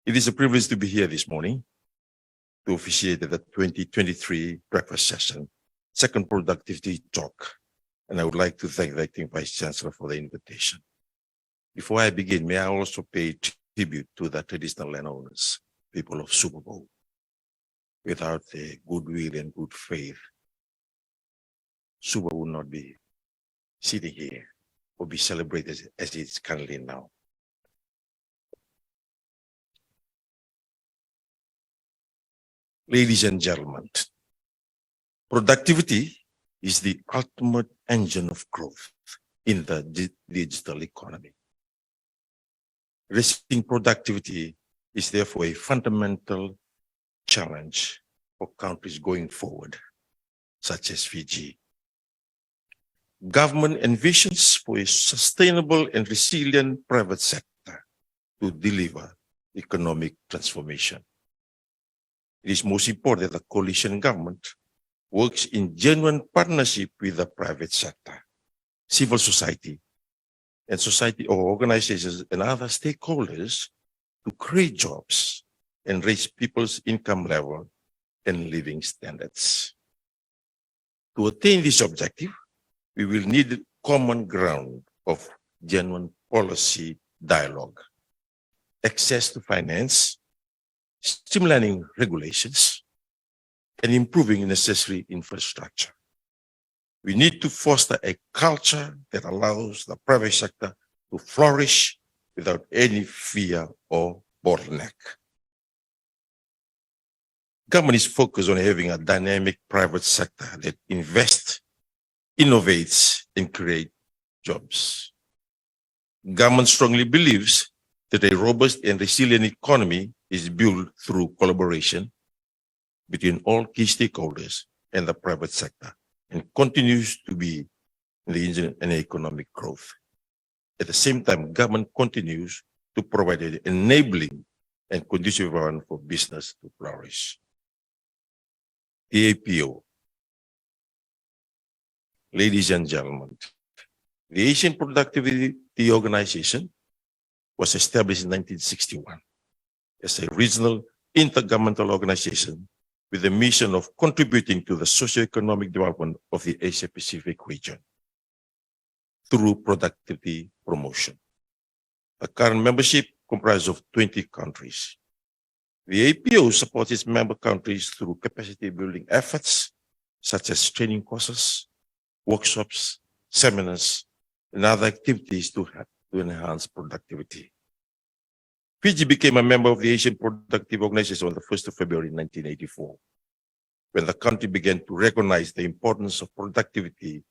It is a privilege to be here this morning to officiate the 2023 breakfast session, second productivity talk, and I would like to thank the acting Vice Chancellor for the invitation. Before I begin, may I also pay tribute to the traditional landowners, people of Super Bowl. Without their goodwill and good faith, Super would not be sitting here or be celebrated as it is currently now. Ladies and gentlemen, productivity is the ultimate engine of growth in the digital economy. Raising productivity is therefore a fundamental challenge for countries going forward, such as Fiji. Government envisions for a sustainable and resilient private sector to deliver economic transformation. It is most important that the coalition government works in genuine partnership with the private sector, civil society, and society or organizations and other stakeholders to create jobs and raise people's income level and living standards. To attain this objective, we will need common ground of genuine policy dialogue, access to finance, streamlining regulations, and improving necessary infrastructure. We need to foster a culture that allows the private sector to flourish without any fear or bottleneck. Government is focused on having a dynamic private sector that invests, innovates, and creates jobs. Government strongly believes that a robust and resilient economy is built through collaboration between all key stakeholders and the private sector, and continues to be the engine in economic growth. At the same time, government continues to provide an enabling and conducive environment for business to flourish. The APO. Ladies and gentlemen, the Asian Productivity Organization was established in 1961 as a regional intergovernmental organization with the mission of contributing to the socio-economic development of the Asia-Pacific region through productivity promotion. The current membership comprises of 20 countries. The APO supports its member countries through capacity building efforts, such as training courses, workshops, seminars, and other activities to enhance productivity. Fiji became a member of the Asian Productive Organization on the 1st of February 1984, when the country began to recognize the importance of productivity,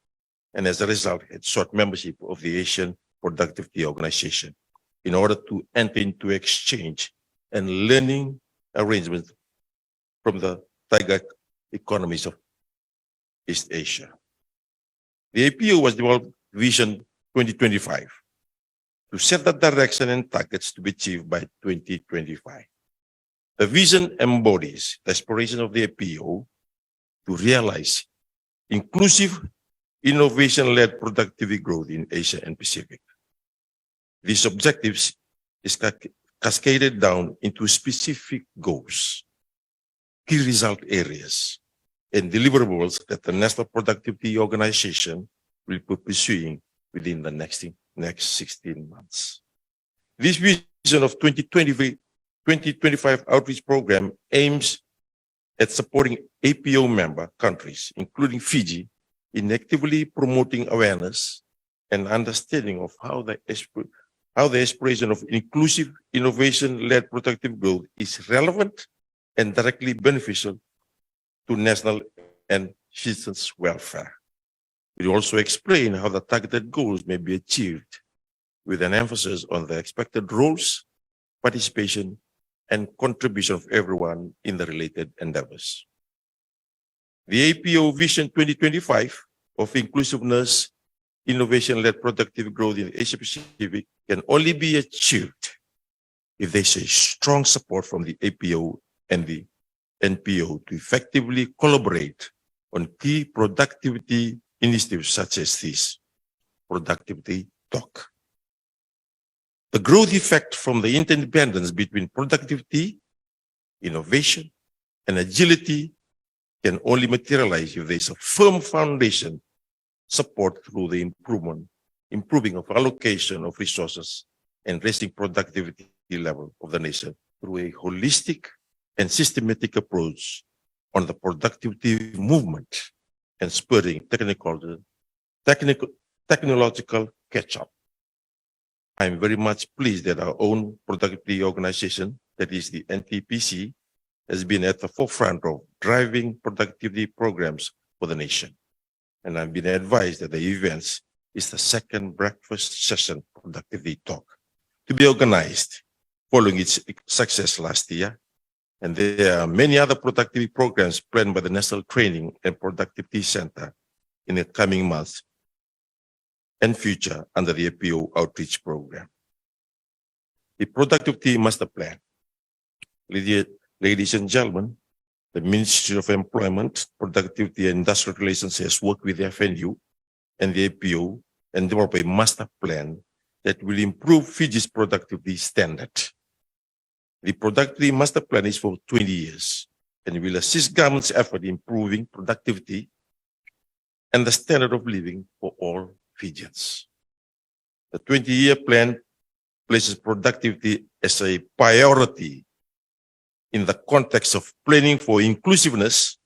and as a result, it sought membership of the Asian Productivity Organization in order to enter into exchange and learning arrangements from the tiger economies of East Asia. The APO was developed Vision 2025 to set the direction and targets to be achieved by 2025. The vision embodies the aspiration of the APO to realize inclusive, innovation-led productivity growth in Asia and Pacific. These objectives is cascaded down into specific goals, key result areas, and deliverables that the National Productivity Organization will be pursuing within the next 16 months. This vision of 2025 outreach program aims at supporting APO member countries, including Fiji, in actively promoting awareness and understanding of how the aspiration of inclusive, innovation-led productive growth is relevant and directly beneficial to national and citizens' welfare. We also explain how the targeted goals may be achieved with an emphasis on the expected roles, participation, and contribution of everyone in the related endeavors. The APO Vision 2025 of inclusiveness, innovation-led productive growth in Asia Pacific can only be achieved if there is a strong support from the APO and the NPO to effectively collaborate on key productivity initiatives such as this productivity talk. The growth effect from the interdependence between productivity, innovation, and agility can only materialize if there is a firm foundation support through the improving of allocation of resources and raising productivity level of the nation through a holistic and systematic approach on the productivity movement and spurring technological catch-up. I'm very much pleased that our own productivity organization, that is the NTPC, has been at the forefront of driving productivity programs for the nation. And I've been advised that the events is the second breakfast session productivity talk to be organized following its success last year. And there are many other productivity programs planned by the National Training and Productivity Center in the coming months and future under the APO outreach program. The productivity master plan. Ladies and gentlemen, the Ministry of Employment, Productivity and Industrial Relations has worked with the FNU and the APO and developed a master plan that will improve Fiji's productivity standard. The productivity master plan is for 20 years and will assist government's effort in improving productivity and the standard of living for all Fijians. The 20-year plan places productivity as a priority in the context of planning for inclusiveness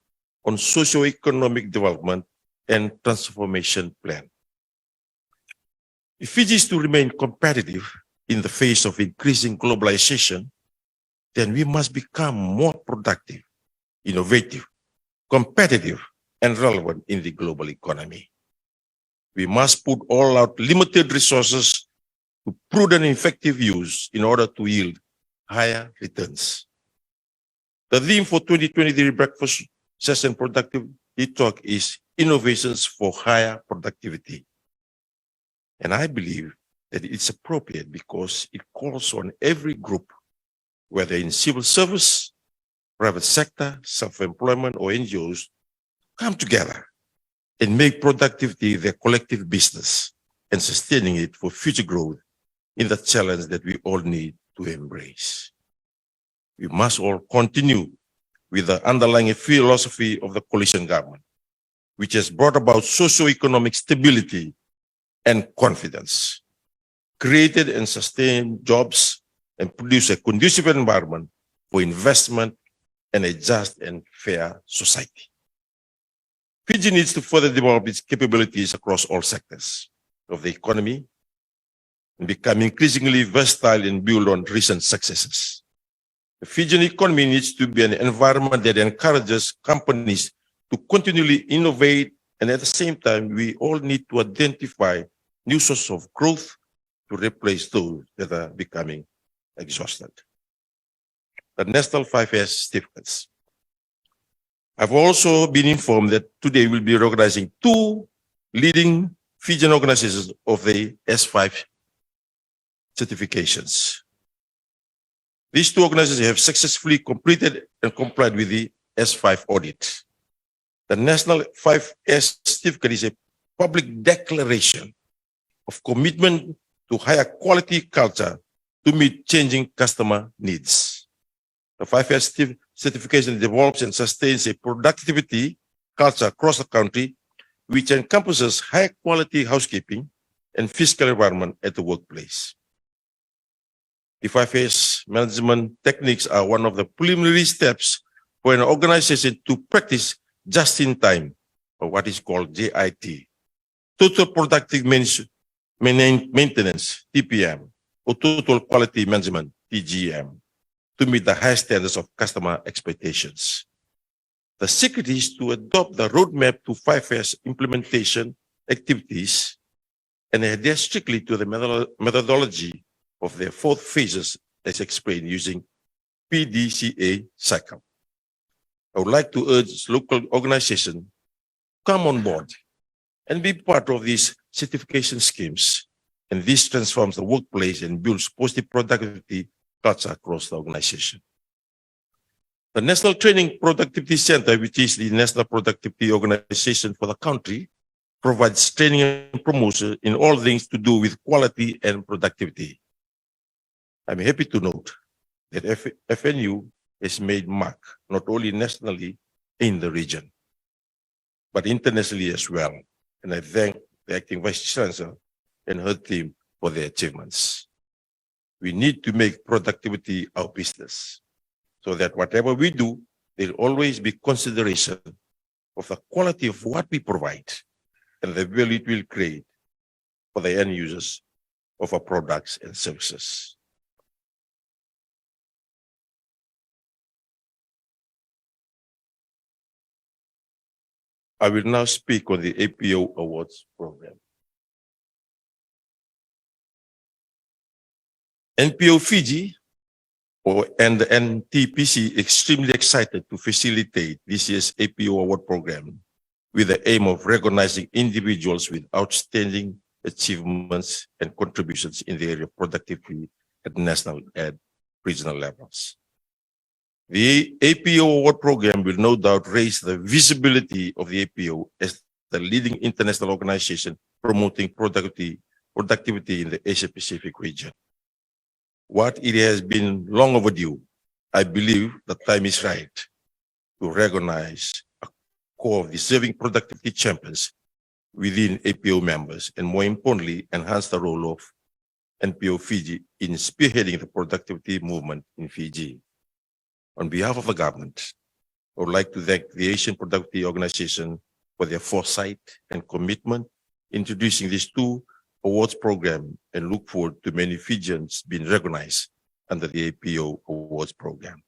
on socio-economic development and transformation plan. If Fiji is to remain competitive in the face of increasing globalization, then we must become more productive, innovative, competitive, and relevant in the global economy. We must put all our limited resources to prudent and effective use in order to yield higher returns. The theme for 2023 breakfast session productivity talk is innovations for higher productivity. And I believe that it's appropriate because it calls on every group, whether in civil service, private sector, self-employment, or NGOs, come together and make productivity their collective business and sustaining it for future growth in the challenge that we all need to embrace. We must all continue with the underlying philosophy of the coalition government, which has brought about socio-economic stability and confidence, created and sustained jobs, and produce a conducive environment for investment and a just and fair society. Fiji needs to further develop its capabilities across all sectors of the economy and become increasingly versatile and build on recent successes. The Fijian economy needs to be an environment that encourages companies to continually innovate, and at the same time, we all need to identify new sources of growth to replace those that are becoming exhausted. The National 5S certificates. I've also been informed that today we'll be organizing two leading Fijian organizations of the S5 certifications. These two organizations have successfully completed and complied with the S5 audit. The National 5S certificate is a public declaration of commitment to higher quality culture to meet changing customer needs. The 5S certification develops and sustains a productivity culture across the country, which encompasses high quality housekeeping and fiscal environment at the workplace. The 5S management techniques are one of the preliminary steps for an organization to practice just-in-time, or what is called JIT, Total Productive Maintenance, TPM, or Total Quality Management, TGM, to meet the high standards of customer expectations. The secret is to adopt the roadmap to 5S implementation activities and adhere strictly to the methodology of their 4 phases as explained using PDCA cycle. I would like to urge local organizations to come on board and be part of these certification schemes. And this transforms the workplace and builds positive productivity culture across the organization. The National Training Productivity Center, which is the national productivity organization for the country, provides training and promotion in all things to do with quality and productivity. I'm happy to note that FNU has made mark not only nationally in the region, but internationally as well. And I thank the Acting Vice Chancellor and her team for their achievements. We need to make productivity our business so that whatever we do, there'll always be consideration of the quality of what we provide and the value it will create for the end users of our products and services. I will now speak on the APO Awards program. NPO Fiji and the NTPC extremely excited to facilitate this year's APO Award program with the aim of recognizing individuals with outstanding achievements and contributions in the area of productivity at national and regional levels. The APO Award program will no doubt raise the visibility of the APO as the leading international organization promoting productivity in the Asia-Pacific region. What it has been long overdue, I believe the time is right to recognize a core of deserving productivity champions within APO members, and more importantly, enhance the role of NPO Fiji in spearheading the productivity movement in Fiji. On behalf of the government, I would like to thank the Asian Productivity Organization for their foresight and commitment in introducing these two awards program, and look forward to many Fijians being recognized under the APO Awards program.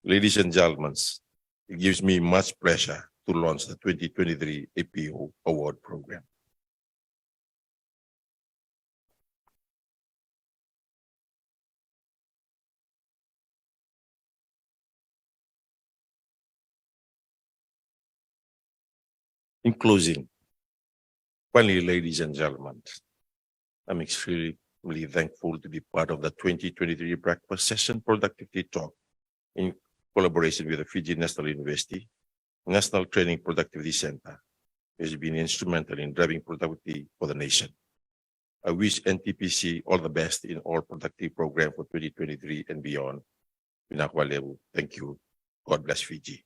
Ladies and gentlemen, it gives me much pleasure to launch the 2023 APO Award program. In closing, finally, ladies and gentlemen, I'm extremely thankful to be part of the 2023 breakfast session productivity talk in collaboration with the Fiji National University, National Training Productivity Center, which has been instrumental in driving productivity for the nation. I wish NTPC all the best in all productive program for 2023 and beyond. Thank you. God bless Fiji.